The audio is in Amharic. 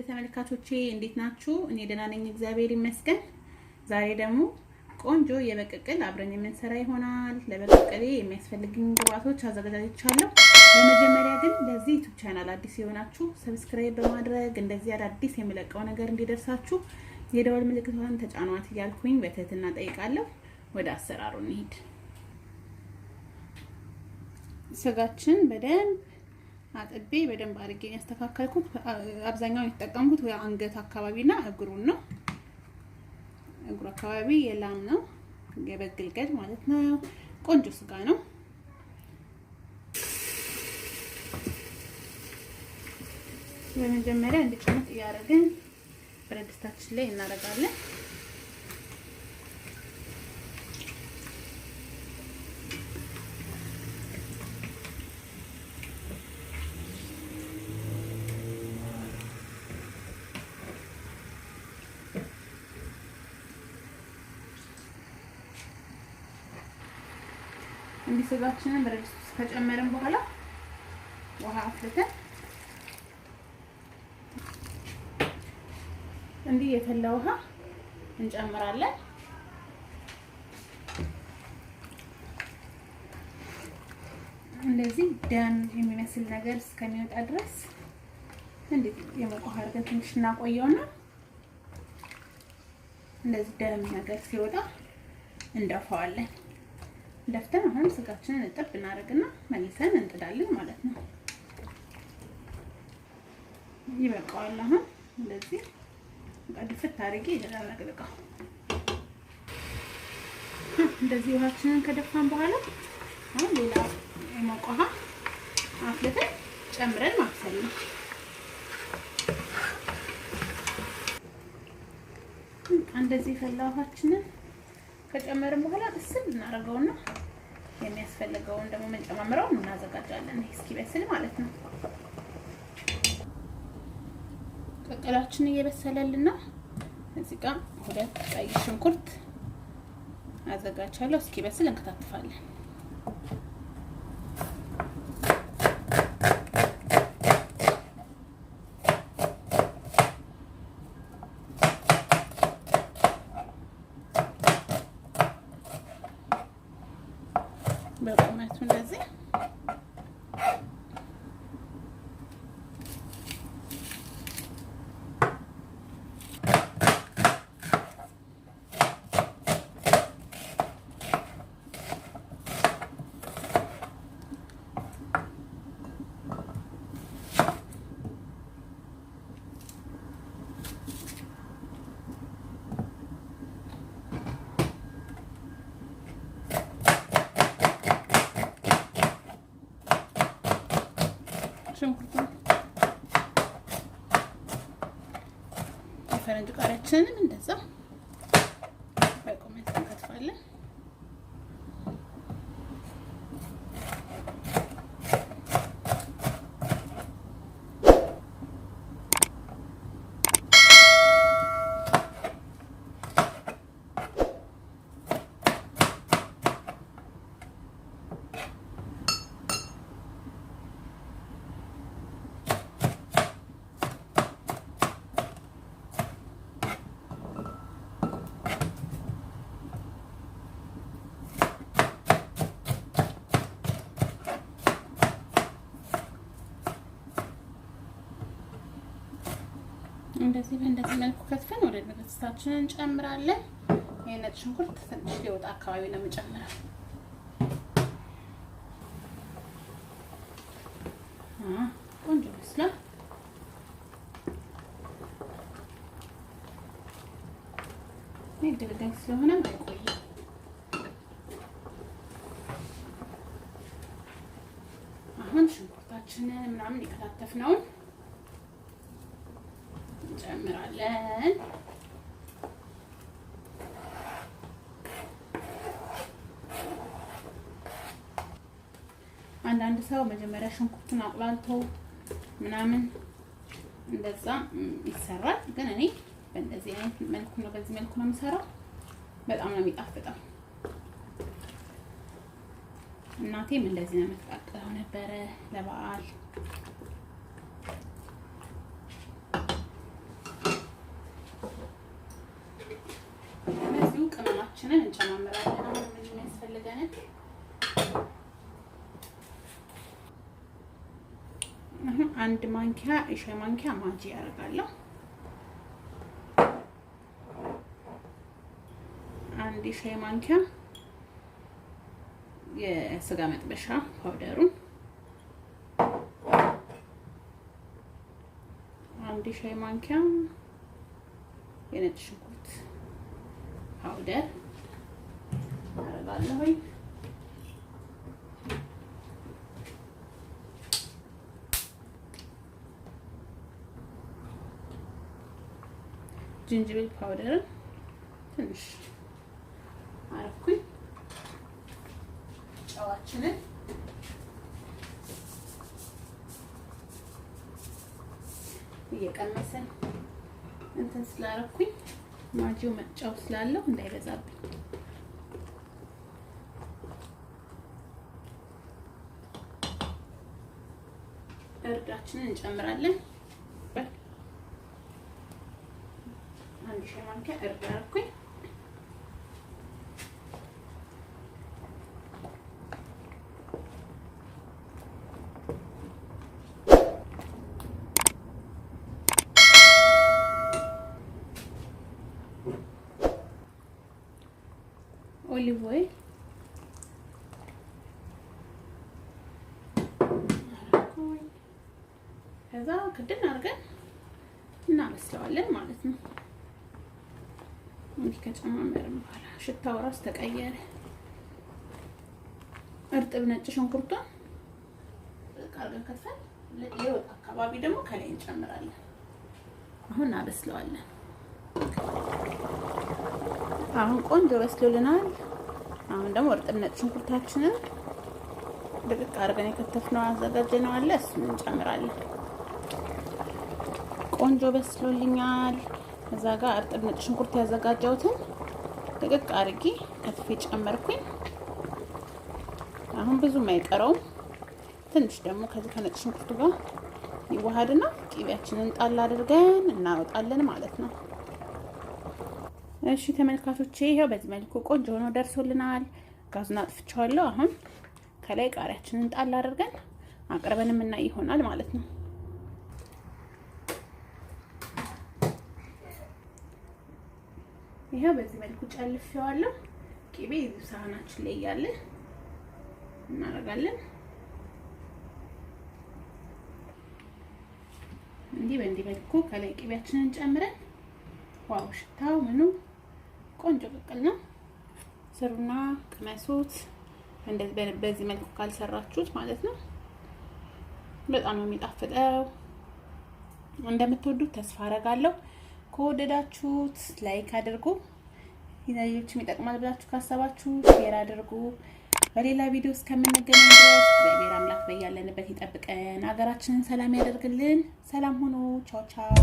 ተመልካቾቼ እንዴት ናችሁ? እኔ ደህና ነኝ እግዚአብሔር ይመስገን። ዛሬ ደግሞ ቆንጆ የበቀቀል አብረን የምንሰራ ይሆናል። ለበቀቀሌ የሚያስፈልጉኝ ግብአቶች አዘጋጅቻለሁ። ለመጀመሪያ ግን ለዚህ ዩቲዩብ ቻናል አዲስ የሆናችሁ ሰብስክራይብ በማድረግ እንደዚህ አዳዲስ የምለቀው ነገር እንዲደርሳችሁ የደወል ምልክቷን ተጫኗት እያልኩኝ በትህትና ጠይቃለሁ። ወደ አሰራሩ እንሂድ። ስጋችን በደንብ አጥቤ በደንብ አድርጌ ያስተካከልኩት አብዛኛው የተጠቀምኩት ወይ አንገት አካባቢና እግሩን ነው። እግሩ አካባቢ የላም ነው የበግ ግልገል ማለት ነው። ቆንጆ ስጋ ነው። በመጀመሪያ እንዲቀመጥ ያደረግን ብረት ድስታችን ላይ እናደርጋለን። እንዲህ ስጋችንን ብረት ድስት ውስጥ ከጨመርን በኋላ ውሃ አፍልተን እንዲህ የፈላ ውሃ እንጨምራለን። እንደዚህ ደም የሚመስል ነገር እስከሚወጣ ድረስ እንዴት የሞቀው አድርገን ትንሽ እናቆየውና እንደዚህ ደም ነገር ሲወጣ እንደፋዋለን። ደፍተን አሁን ስጋችንን እጥብ እናደርግና መልሰን እንጥዳለን ማለት ነው። ይበቃዋል። አሁን እንደዚህ ድፍት አድርጌ ይደረግልቀው። እንደዚህ ውሃችንን ከደፋን በኋላ አሁን ሌላ የሞቀ ውሃ አፍልተን ጨምረን ማብሰል ነው። እንደዚህ ፈላ ውሃችንን ከጨመርን በኋላ እስል እናደርገውና የሚያስፈልገውን ደግሞ መንጨማምረው እናዘጋጃለን። እስኪበስል ማለት ነው። ቀቀላችን እየበሰለልን ነው። እዚህ ጋር ሁለት ቀይ ሽንኩርት አዘጋጃለሁ። እስኪበስል እንከታተፋለን። በቁመቱ እንደዚህ ሽንኩርቱን የፈረንጅ ቃሪያችንንም እንደዛው በቁመት እንከትፋለን። እንደዚህ በእንደዚህ መልኩ ከትፈን ወደ ድስታችንን እንጨምራለን። የነጭ ሽንኩርት ትንሽ ሊወጣ አካባቢ ነው የምጨምረው። ቆንጆ ይመስላል። ይደረጋል ስለሆነ አይቆይም። አሁን ሽንኩርታችንን ምናምን የከታተፍነውን እንጨምራለን። አንዳንድ ሰው መጀመሪያ ሽንኩርቱን አቁላልቶ ምናምን እንደዛ ይሰራል። ግን እኔ በእንደዚህ አይነት መልኩ ነው በዚህ መልኩ ነው የምሰራው። በጣም ነው የሚጣፍጠው። እናቴም እንደዚህ ነው የምትቀቅለው ነበረ ለበዓል። እነዚሁ ቅመማችንን እንጨማምራለን። አሁን ምን የሚያስፈልገን አንድ ማንኪያ የሻይ ማንኪያ ማጂ ያደርጋለሁ። አንድ የሻይ ማንኪያ የስጋ መጥበሻ ፓውደሩን፣ አንድ የሻይ ማንኪያ የነጭ ሽንኩርት ፓውደር አደርጋለሁ። ዝንጅብል ፓውደር ትንሽ አረኩኝ። ጨዋችንን እየቀነሰን እንትን ስላረኩኝ ማጂው መጫው ስላለው እንዳይበዛብኝ እርዳችንን እንጨምራለን። አንድ ሻይ ማንኪያ እርድ አደረኩኝ። ኦሊቭ ኦይል ከዛ ክድን አድርገን እናበስለዋለን ማለት ነው። እንዲህ ከጨማመርን በኋላ ሽታው ራስ ተቀየረ። እርጥብ ነጭ ሽንኩርቱን አድርገን ከተፈን ለየወጥ አካባቢ ደግሞ ከላይ እንጨምራለን። አሁን እናበስለዋለን። አሁን ቆንጆ በስሎልናል። አሁን ደግሞ እርጥብ ነጭ ሽንኩርታችንን ድቅቅ አድርገን የከተፍነው አዘጋጀነው አለ እሱን እንጨምራለን። ቆንጆ በስሎልኛል። እዛ ጋር እርጥብ ነጭ ሽንኩርት ያዘጋጀሁትን ድቅቅ አድርጌ ከትፌ ጨመርኩኝ። አሁን ብዙም አይቀረውም። ትንሽ ደግሞ ከዚህ ከነጭ ሽንኩርቱ ጋር ይዋሃድና ቂቤያችንን ጣል አድርገን እናወጣለን ማለት ነው። እሺ ተመልካቾቼ ይሄው በዚህ መልኩ ቆንጆ ሆኖ ደርሶልናል። ጋዙን አጥፍቼዋለሁ። አሁን ከላይ ቃሪያችንን ጣል አድርገን አቅርበን የምናይ ይሆናል ማለት ነው። ይሄው በዚህ መልኩ ጨልፌዋለሁ። ቂቤ ሳህናችን ላይ ያለ እናደርጋለን። እንዲህ በእንዲህ መልኩ ከላይ ቂቤያችንን ጨምረን ዋው ሽታው ምኑ ቆንጆ ቅቅል ነው። ስሩና ቅመሱት። እንደዚህ በዚህ መልኩ ካልሰራችሁት ማለት ነው በጣም ነው የሚጣፍጠው። እንደምትወዱት ተስፋ አደርጋለሁ። ከወደዳችሁት ላይክ አድርጉ። ይዘዮችም ይጠቅማል ብላችሁ ካሰባችሁ ሼር አድርጉ። በሌላ ቪዲዮ እስከምንገናኝ ድረስ እግዚአብሔር አምላክ በያለንበት ይጠብቀን፣ ሀገራችንን ሰላም ያደርግልን። ሰላም ሁኑ። ቻው ቻው።